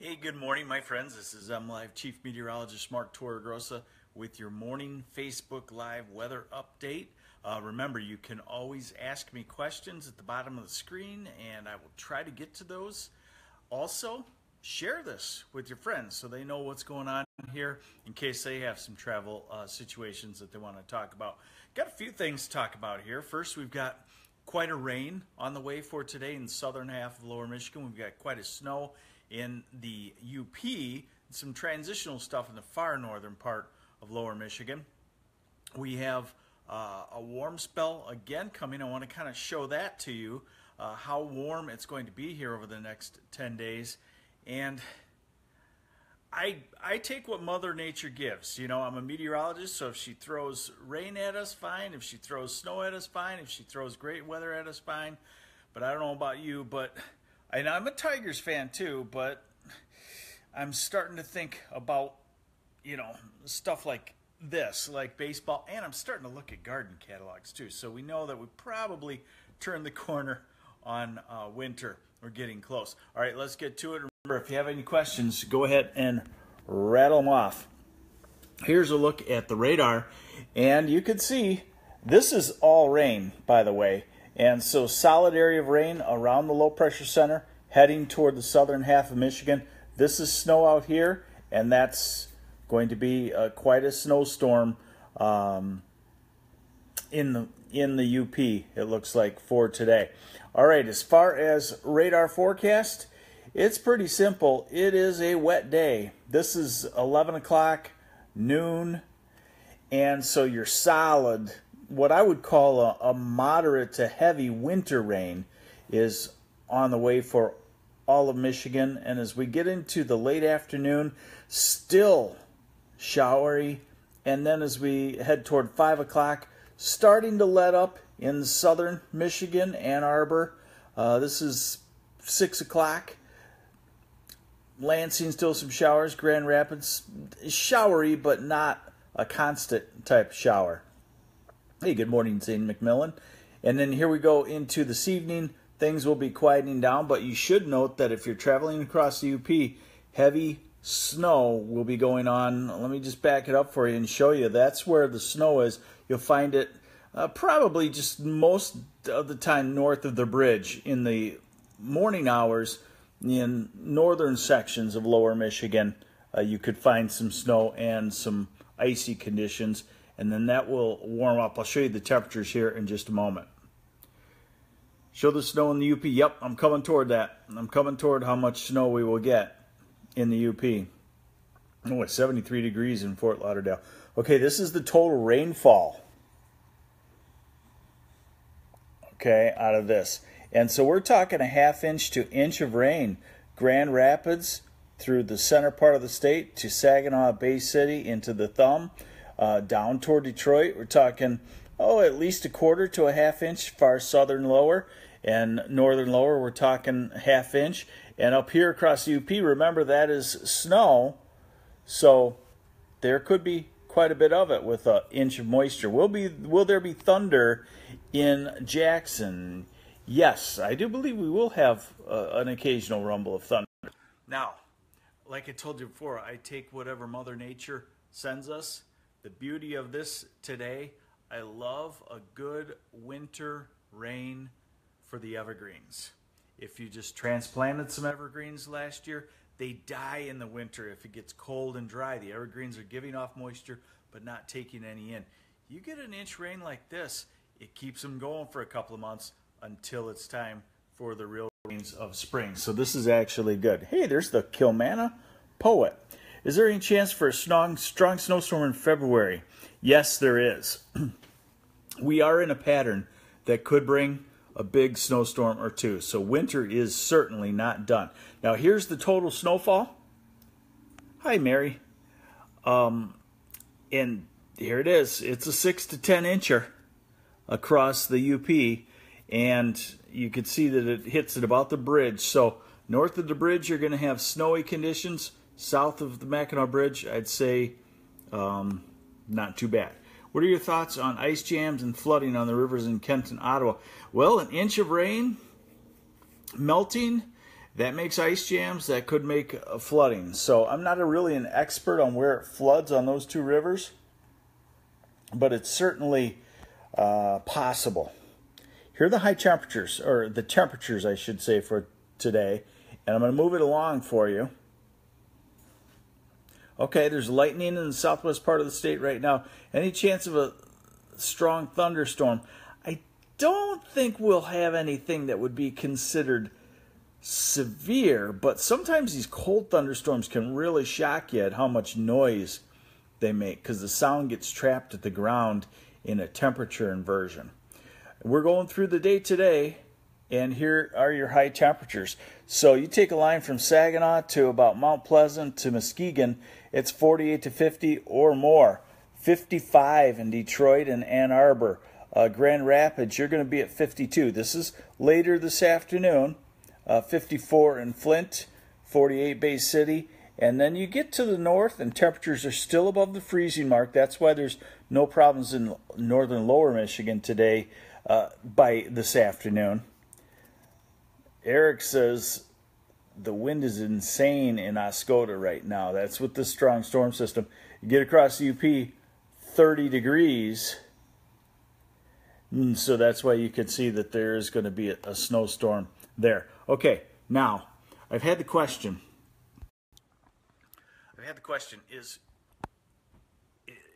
Hey, good morning, my friends. This is MLive Chief Meteorologist Mark Torregrossa with your morning Facebook Live weather update. Remember, you can always ask me questions at the bottom of the screen, and I will try to get to those. Also, share this with your friends so they know what's going on here in case they have some travel situations that they want to talk about. Got a few things to talk about here. First, we've got quite a rain on the way for today in the southern half of lower Michigan. We've got quite a snow in the UP, and some transitional stuff in the far northern part of lower Michigan. We have a warm spell again coming. I want to kind of show that to you, how warm it's going to be here over the next 10 days. And I take what Mother Nature gives. You know, I'm a meteorologist, so if she throws rain at us, fine. If she throws snow at us, fine. If she throws great weather at us, fine. But I don't know about you, and I'm a Tigers fan too, but I'm starting to think about, stuff like this, like baseball, and I'm starting to look at garden catalogs too. So we know that we probably turned the corner on winter. We're getting close. All right, let's get to it. Remember, if you have any questions, go ahead and rattle them off. Here's a look at the radar, and you can see this is all rain, by the way. And so solid area of rain around the low pressure center heading toward the southern half of Michigan. This is snow out here, and that's going to be quite a snowstorm in the UP, it looks like, for today. All right, as far as radar forecast, it's pretty simple. It is a wet day. This is 11 o'clock, noon, and so you're solid. What I would call a moderate to heavy winter rain is on the way for all of Michigan. And as we get into the late afternoon, still showery. And then as we head toward 5 o'clock, starting to let up in southern Michigan, Ann Arbor. This is 6 o'clock. Lansing, still some showers. Grand Rapids, showery, but not a constant type shower. Hey, good morning, Zane McMillan. And then here we go into this evening. Things will be quieting down, but you should note that if you're traveling across the UP, heavy snow will be going on. Let me just back it up for you and show you. That's where the snow is. You'll find it probably just most of the time north of the bridge in the morning hours in northern sections of lower Michigan. You could find some snow and some icy conditions, and then that will warm up. I'll show you the temperatures here in just a moment. Show the snow in the UP. Yep, I'm coming toward that. I'm coming toward how much snow we will get in the UP. Oh, it's 73 degrees in Fort Lauderdale. Okay, this is the total rainfall. Okay, out of this. And so we're talking a ½ to inch of rain. Grand Rapids through the center part of the state to Saginaw Bay City into the thumb. Down toward Detroit, we're talking, at least 1/4 to a ½ inch, far southern lower. And northern lower, we're talking ½ inch. And up here across the UP, remember, that is snow. So there could be quite a bit of it with an inch of moisture. Will there be thunder in Jackson? Yes, I do believe we will have an occasional rumble of thunder. Now, like I told you before, I take whatever Mother Nature sends us. The beauty of this today, I love a good winter rain for the evergreens. If you just transplanted some evergreens last year, they die in the winter if it gets cold and dry. The evergreens are giving off moisture but not taking any in. You get an inch rain like this, it keeps them going for a couple of months until it's time for the real rains of spring. So this is actually good. Hey, there's the Kilmanna Poet. Is there any chance for a strong snowstorm in February? Yes, there is. We are in a pattern that could bring a big snowstorm or two. So winter is certainly not done. Now here's the total snowfall. Hi, Mary. And here it is. It's a 6 to 10 incher across the UP. And you can see that it hits at about the bridge. So north of the bridge, you're going to have snowy conditions. South of the Mackinac Bridge, I'd say not too bad. What are your thoughts on ice jams and flooding on the rivers in Kent and Ottawa? Well, an inch of rain, melting, That makes ice jams. That could make flooding. So I'm not really an expert on where it floods on those two rivers, but it's certainly possible. Here are the high temperatures, or the temperatures, I should say, for today. And I'm going to move it along for you. Okay, there's lightning in the southwest part of the state right now. Any chance of a strong thunderstorm? I don't think we'll have anything that would be considered severe, but sometimes these cold thunderstorms can really shock you at how much noise they make, because the sound gets trapped at the ground in a temperature inversion. We're going through the day today, and here are your high temperatures. So you take a line from Saginaw to about Mount Pleasant to Muskegon, it's 48 to 50 or more. 55 in Detroit and Ann Arbor. Grand Rapids, you're going to be at 52. This is later this afternoon. 54 in Flint, 48 Bay City. And then you get to the north and temperatures are still above the freezing mark. That's why there's no problems in northern lower Michigan today by this afternoon. Eric says the wind is insane in Oscoda right now. That's with the strong storm system. You get across the UP, 30 degrees. So that's why you can see that there is going to be a snowstorm there. Okay, now, I've had the question.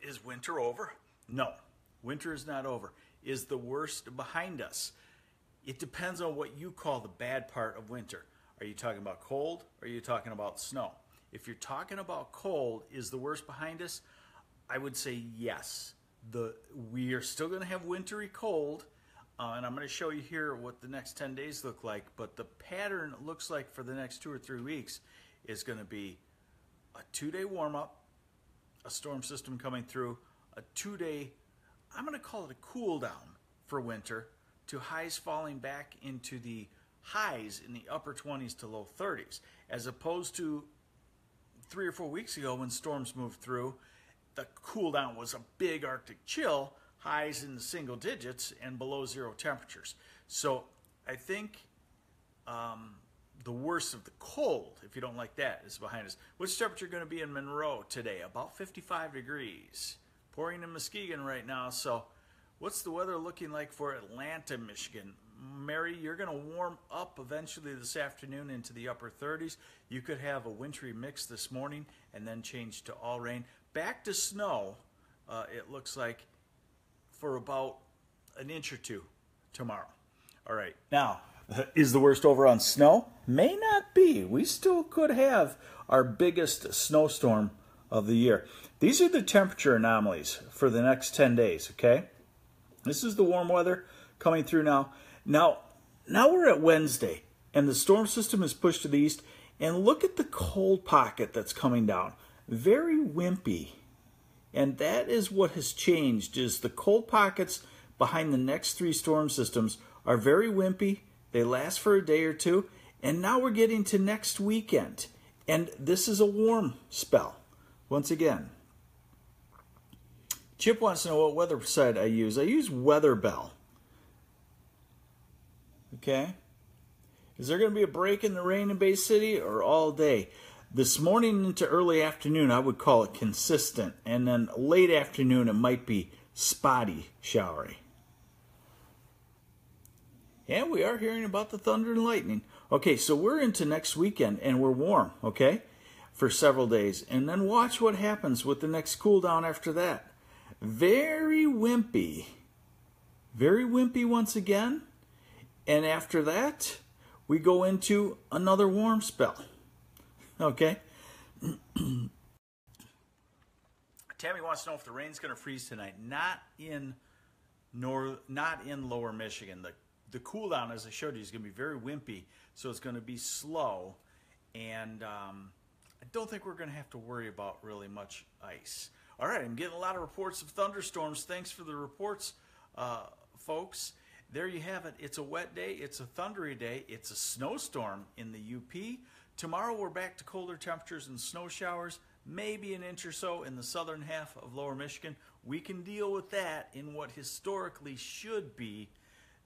Is winter over? No, winter is not over. Is the worst behind us? It depends on what you call the bad part of winter. Are you talking about cold or are you talking about snow? If you're talking about cold, is the worst behind us? I would say yes. We are still going to have wintry cold, and I'm going to show you here what the next 10 days look like, but the pattern looks like for the next 2 or 3 weeks is going to be a 2-day warm-up, a storm system coming through, a 2-day, I'm going to call it a cool down for winter, to highs falling back into the highs in the upper 20s to low 30s, as opposed to 3 or 4 weeks ago when storms moved through. The cool down was a big Arctic chill, highs in the single digits and below zero temperatures. So I think the worst of the cold, if you don't like that, is behind us. What's the temperature going to be in Monroe today? About 55 degrees. Pouring in Muskegon right now. So what's the weather looking like for Atlanta, Michigan? Mary, you're going to warm up eventually this afternoon into the upper 30s. You could have a wintry mix this morning and then change to all rain. Back to snow, it looks like, for about an inch or two tomorrow. All right. Now, is the worst over on snow? May not be. We still could have our biggest snowstorm of the year. These are the temperature anomalies for the next 10 days, okay? This is the warm weather coming through now. Now we're at Wednesday, and the storm system is pushed to the east, and look at the cold pocket that's coming down. Very wimpy. And that is what has changed, is the cold pockets behind the next 3 storm systems are very wimpy. They last for a day or two, and now we're getting to next weekend. And this is a warm spell, once again. Chip wants to know what weather site I use. I use Weather Bell. Okay? Is there going to be a break in the rain in Bay City or all day? This morning into early afternoon, I would call it consistent. And then late afternoon, it might be spotty, showery. And we are hearing about the thunder and lightning. Okay, so we're into next weekend, and we're warm, okay, for several days. And then watch what happens with the next cool down after that. Very wimpy. Very wimpy once again. And after that, we go into another warm spell. Okay. Tammy wants to know if the rain's going to freeze tonight. Not in lower Michigan. The cool down, as I showed you, is going to be very wimpy, so it's going to be slow, and I don't think we're going to have to worry about really much ice. All right, I'm getting a lot of reports of thunderstorms. Thanks for the reports, folks. There you have it. It's a wet day. It's a thundery day. It's a snowstorm in the UP. Tomorrow we're back to colder temperatures and snow showers, maybe an inch or so in the southern half of lower Michigan. We can deal with that in what historically should be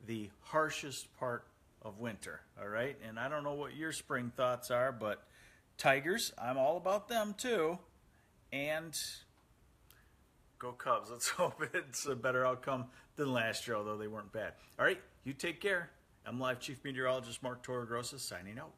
the harshest part of winter, all right? And I don't know what your spring thoughts are, but Tigers, I'm all about them too. And go Cubs. Let's hope it's a better outcome than last year, although they weren't bad. All right, you take care. MLive Chief Meteorologist Mark Torregrossa signing out.